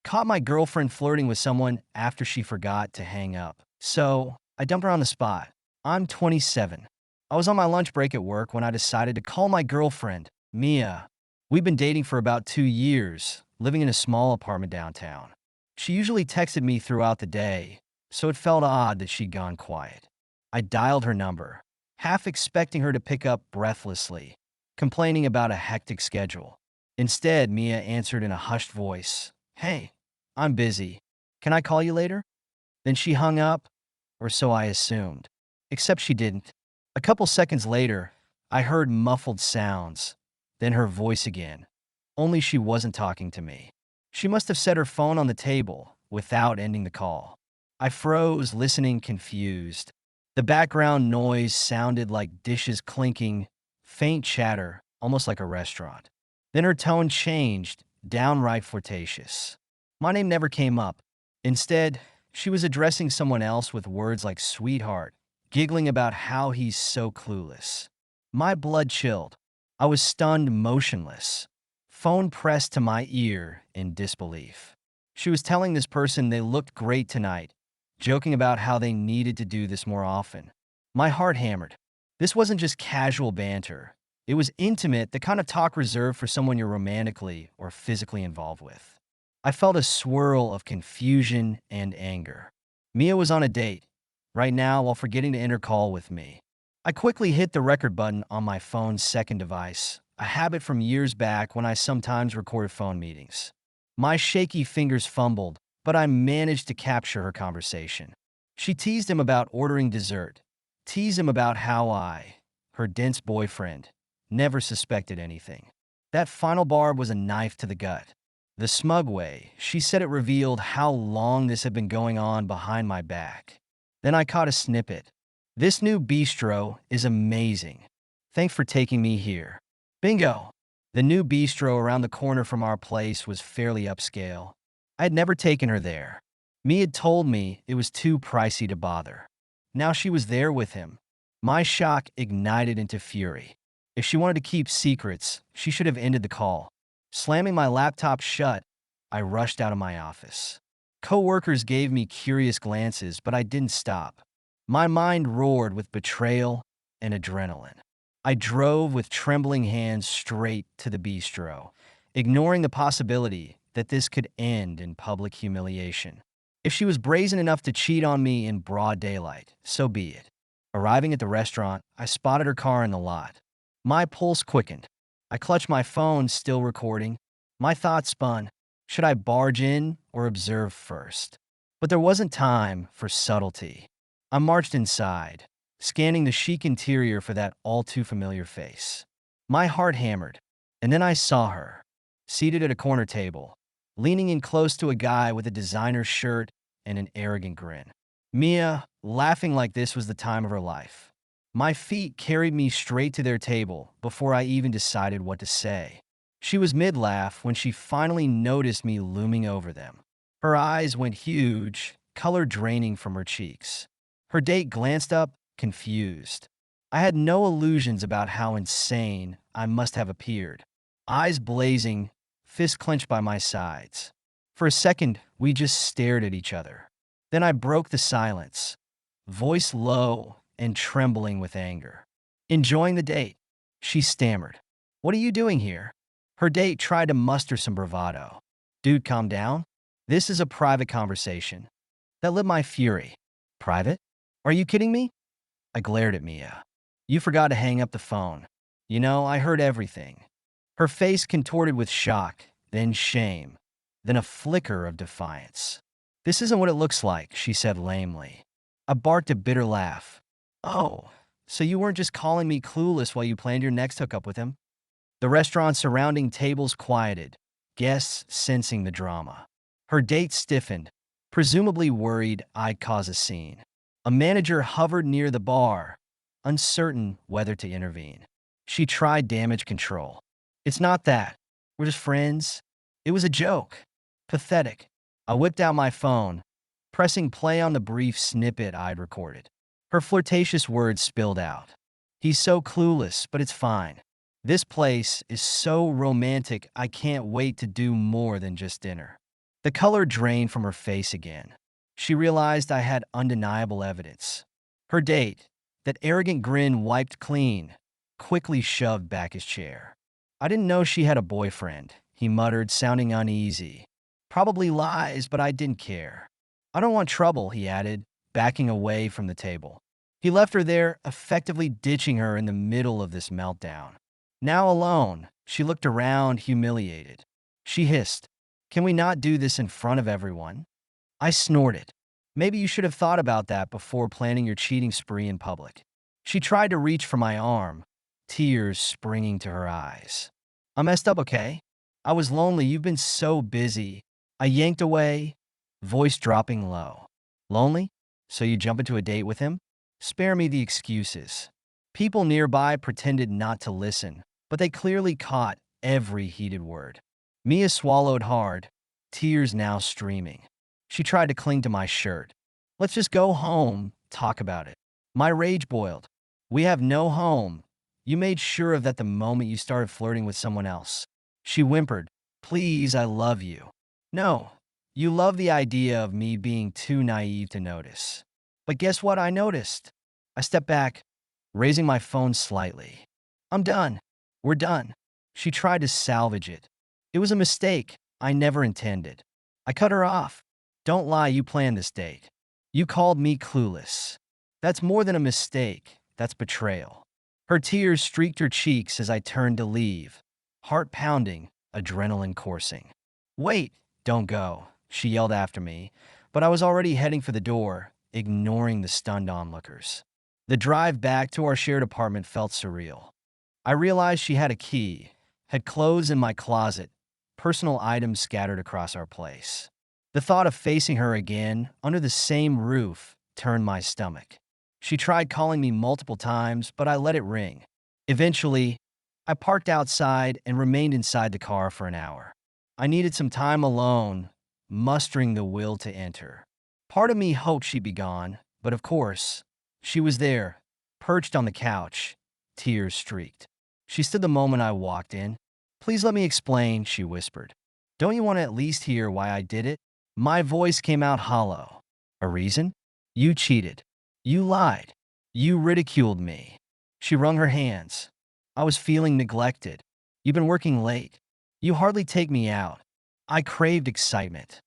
Caught my girlfriend flirting with someone after she forgot to hang up. So, I dumped her on the spot. I'm 27. I was on my lunch break at work when I decided to call my girlfriend, Mia. We've been dating for about 2 years, living in a small apartment downtown. She usually texted me throughout the day, so it felt odd that she'd gone quiet. I dialed her number, half expecting her to pick up breathlessly, complaining about a hectic schedule. Instead, Mia answered in a hushed voice, "Hey, I'm busy. Can I call you later?" Then she hung up, or so I assumed. Except she didn't. A couple seconds later, I heard muffled sounds, then her voice again. Only she wasn't talking to me. She must have set her phone on the table without ending the call. I froze, listening confused. The background noise sounded like dishes clinking, faint chatter, almost like a restaurant. Then her tone changed, downright flirtatious. My name never came up. Instead, she was addressing someone else with words like sweetheart, giggling about how he's so clueless. My blood chilled. I was stunned motionless, phone pressed to my ear in disbelief. She was telling this person they looked great tonight, joking about how they needed to do this more often. My heart hammered. This wasn't just casual banter. It was intimate, the kind of talk reserved for someone you're romantically or physically involved with. I felt a swirl of confusion and anger. Mia was on a date, right now while forgetting to enter call with me. I quickly hit the record button on my phone's second device, a habit from years back when I sometimes recorded phone meetings. My shaky fingers fumbled, but I managed to capture her conversation. She teased him about ordering dessert, teased him about how I, her dense boyfriend, never suspected anything. That final bar was a knife to the gut. The smug way she said it revealed how long this had been going on behind my back. Then I caught a snippet. "This new bistro is amazing. Thanks for taking me here." Bingo! The new bistro around the corner from our place was fairly upscale. I had never taken her there. Mia had told me it was too pricey to bother. Now she was there with him. My shock ignited into fury. If she wanted to keep secrets, she should have ended the call. Slamming my laptop shut, I rushed out of my office. Coworkers gave me curious glances, but I didn't stop. My mind roared with betrayal and adrenaline. I drove with trembling hands straight to the bistro, ignoring the possibility that this could end in public humiliation. If she was brazen enough to cheat on me in broad daylight, so be it. Arriving at the restaurant, I spotted her car in the lot. My pulse quickened. I clutched my phone, still recording. My thoughts spun. Should I barge in or observe first? But there wasn't time for subtlety. I marched inside, scanning the chic interior for that all-too-familiar face. My heart hammered, and then I saw her, seated at a corner table, leaning in close to a guy with a designer shirt and an arrogant grin. Mia, laughing like this was the time of her life. My feet carried me straight to their table before I even decided what to say. She was mid-laugh when she finally noticed me looming over them. Her eyes went huge, color draining from her cheeks. Her date glanced up, confused. I had no illusions about how insane I must have appeared. Eyes blazing, fists clenched by my sides. For a second, we just stared at each other. Then I broke the silence, voice low and trembling with anger. "Enjoying the date," she stammered. "What are you doing here?" Her date tried to muster some bravado. "Dude, calm down. This is a private conversation." That lit my fury. "Private? Are you kidding me?" I glared at Mia. "You forgot to hang up the phone. You know, I heard everything." Her face contorted with shock, then shame, then a flicker of defiance. "This isn't what it looks like," she said lamely. I barked a bitter laugh. "Oh, so you weren't just calling me clueless while you planned your next hookup with him?" The restaurant's surrounding tables quieted, guests sensing the drama. Her date stiffened, presumably worried I'd cause a scene. A manager hovered near the bar, uncertain whether to intervene. She tried damage control. "It's not that. We're just friends." It was a joke. Pathetic. I whipped out my phone, pressing play on the brief snippet I'd recorded. Her flirtatious words spilled out. "He's so clueless, but it's fine. This place is so romantic I can't wait to do more than just dinner." The color drained from her face again. She realized I had undeniable evidence. Her date, that arrogant grin wiped clean, quickly shoved back his chair. I didn't know she had a boyfriend, he muttered, sounding uneasy. Probably lies, but I didn't care. I don't want trouble, he added, backing away from the table. He left her there, effectively ditching her in the middle of this meltdown. Now alone, she looked around, humiliated. She hissed, "Can we not do this in front of everyone?" I snorted. "Maybe you should have thought about that before planning your cheating spree in public." She tried to reach for my arm, tears springing to her eyes. "I messed up, okay? I was lonely. You've been so busy." I yanked away, voice dropping low. "Lonely? So you jump into a date with him? Spare me the excuses." People nearby pretended not to listen, but they clearly caught every heated word. Mia swallowed hard, tears now streaming. She tried to cling to my shirt. "Let's just go home, talk about it." My rage boiled. "We have no home. You made sure of that the moment you started flirting with someone else." She whimpered, "Please, I love you." "No, you love the idea of me being too naive to notice." But guess what I noticed? I stepped back, raising my phone slightly. "I'm done. We're done." She tried to salvage it. "It was a mistake. I never intended." I cut her off. "Don't lie, you planned this date. You called me clueless. That's more than a mistake. That's betrayal." Her tears streaked her cheeks as I turned to leave, heart pounding, adrenaline coursing. "Wait, don't go," she yelled after me, but I was already heading for the door, ignoring the stunned onlookers. The drive back to our shared apartment felt surreal. I realized she had a key, had clothes in my closet, personal items scattered across our place. The thought of facing her again, under the same roof, turned my stomach. She tried calling me multiple times, but I let it ring. Eventually, I parked outside and remained inside the car for an hour. I needed some time alone, mustering the will to enter. Part of me hoped she'd be gone, but of course, she was there, perched on the couch, tears streaked. She stood the moment I walked in. "Please let me explain," she whispered. "Don't you want to at least hear why I did it?" My voice came out hollow. "A reason? You cheated. You lied. You ridiculed me." She wrung her hands. "I was feeling neglected. You've been working late. You hardly take me out." I craved excitement.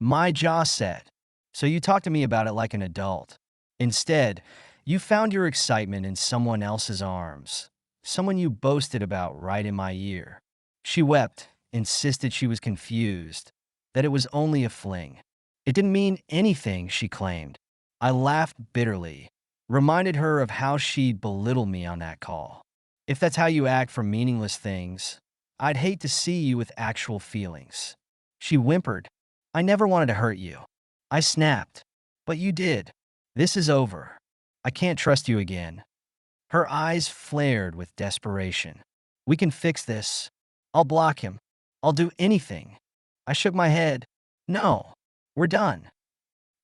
My jaw set. "So you talked to me about it like an adult. Instead, you found your excitement in someone else's arms. Someone you boasted about right in my ear." She wept, insisted she was confused, that it was only a fling. "It didn't mean anything," she claimed. I laughed bitterly, reminded her of how she'd belittled me on that call. "If that's how you act for meaningless things, I'd hate to see you with actual feelings." She whimpered, "I never wanted to hurt you." I snapped, "But you did. This is over. I can't trust you again." Her eyes flared with desperation. "We can fix this. I'll block him. I'll do anything." I shook my head. "No, we're done."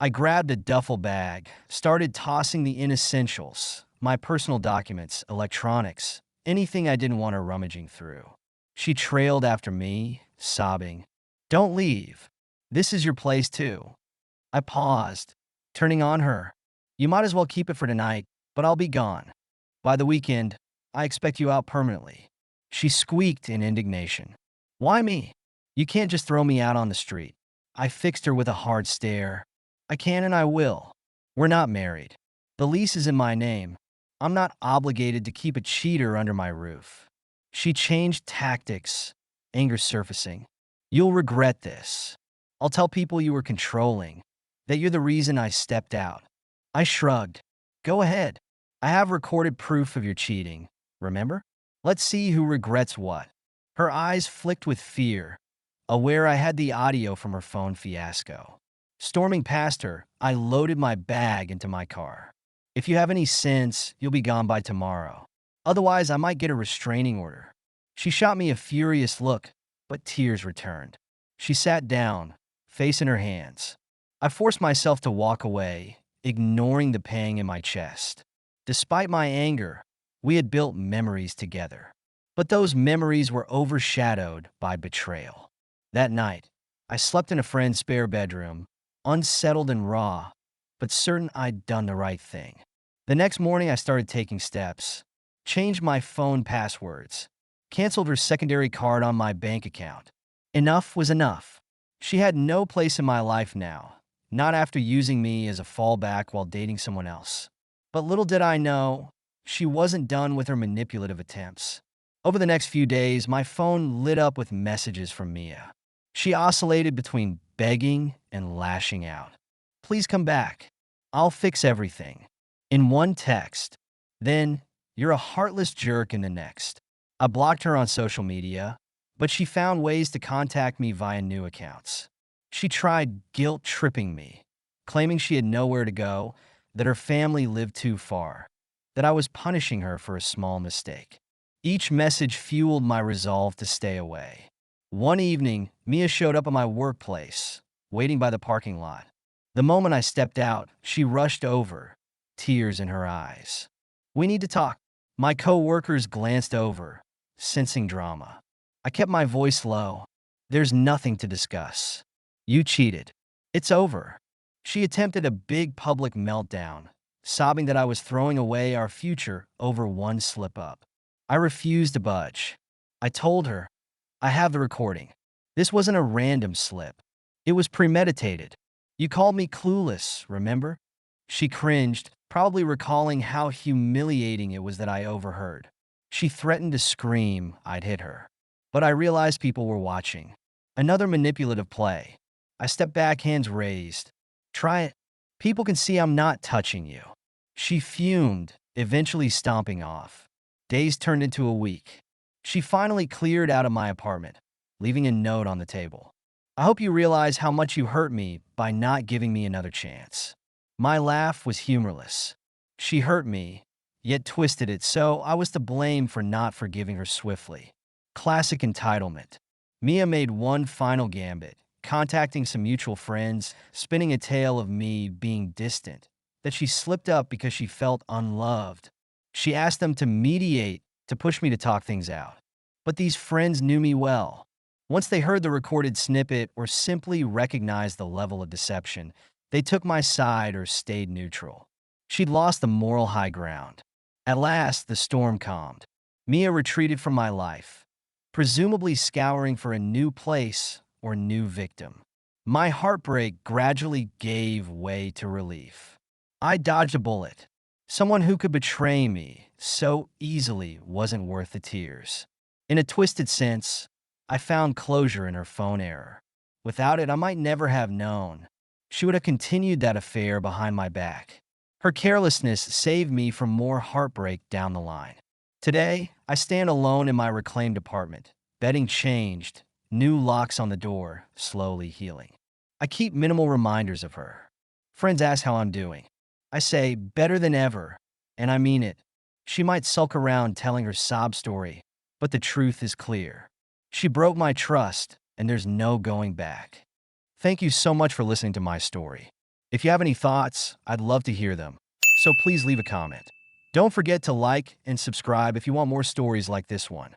I grabbed a duffel bag, started tossing the inessentials, my personal documents, electronics, anything I didn't want her rummaging through. She trailed after me, sobbing, "Don't leave. This is your place too." I paused, turning on her. "You might as well keep it for tonight, but I'll be gone. By the weekend, I expect you out permanently." She squeaked in indignation. "Why me? You can't just throw me out on the street." I fixed her with a hard stare. "I can and I will. We're not married. The lease is in my name. I'm not obligated to keep a cheater under my roof." She changed tactics, anger surfacing. "You'll regret this. I'll tell people you were controlling, that you're the reason I stepped out." I shrugged. "Go ahead. I have recorded proof of your cheating, remember? Let's see who regrets what." Her eyes flicked with fear, aware I had the audio from her phone fiasco. Storming past her, I loaded my bag into my car. "If you have any sense, you'll be gone by tomorrow. Otherwise, I might get a restraining order." She shot me a furious look, but tears returned. She sat down, face in her hands. I forced myself to walk away, ignoring the pang in my chest. Despite my anger, we had built memories together. But those memories were overshadowed by betrayal. That night, I slept in a friend's spare bedroom, unsettled and raw, but certain I'd done the right thing. The next morning, I started taking steps, changed my phone passwords, canceled her secondary card on my bank account. Enough was enough. She had no place in my life now, not after using me as a fallback while dating someone else. But little did I know, she wasn't done with her manipulative attempts. Over the next few days, my phone lit up with messages from Mia. She oscillated between begging and lashing out. Please come back. I'll fix everything. In one text. Then, you're a heartless jerk in the next. I blocked her on social media, but she found ways to contact me via new accounts. She tried guilt-tripping me, claiming she had nowhere to go, that her family lived too far, that I was punishing her for a small mistake. Each message fueled my resolve to stay away. One evening, Mia showed up at my workplace, waiting by the parking lot. The moment I stepped out, she rushed over, tears in her eyes. We need to talk. My co-workers glanced over, sensing drama. I kept my voice low. There's nothing to discuss. You cheated. It's over. She attempted a big public meltdown, sobbing that I was throwing away our future over one slip-up. I refused to budge. I told her, I have the recording. This wasn't a random slip. It was premeditated. You called me clueless, remember? She cringed, probably recalling how humiliating it was that I overheard. She threatened to scream I'd hit her. But I realized people were watching. Another manipulative play. I stepped back, hands raised. Try it. People can see I'm not touching you. She fumed, eventually stomping off. Days turned into a week. She finally cleared out of my apartment, leaving a note on the table. I hope you realize how much you hurt me by not giving me another chance. My laugh was humorless. She hurt me, yet twisted it so I was to blame for not forgiving her swiftly. Classic entitlement. Mia made one final gambit, contacting some mutual friends, spinning a tale of me being distant, that she slipped up because she felt unloved. She asked them to mediate, to push me to talk things out. But these friends knew me well. Once they heard the recorded snippet or simply recognized the level of deception, they took my side or stayed neutral. She'd lost the moral high ground. At last, the storm calmed. Mia retreated from my life, presumably scouring for a new place or new victim. My heartbreak gradually gave way to relief. I dodged a bullet. Someone who could betray me so easily wasn't worth the tears. In a twisted sense, I found closure in her phone error. Without it, I might never have known. She would have continued that affair behind my back. Her carelessness saved me from more heartbreak down the line. Today, I stand alone in my reclaimed apartment, bedding changed, new locks on the door, slowly healing. I keep minimal reminders of her. Friends ask how I'm doing. I say, better than ever, and I mean it. She might sulk around telling her sob story, but the truth is clear. She broke my trust, and there's no going back. Thank you so much for listening to my story. If you have any thoughts, I'd love to hear them, so please leave a comment. Don't forget to like and subscribe if you want more stories like this one.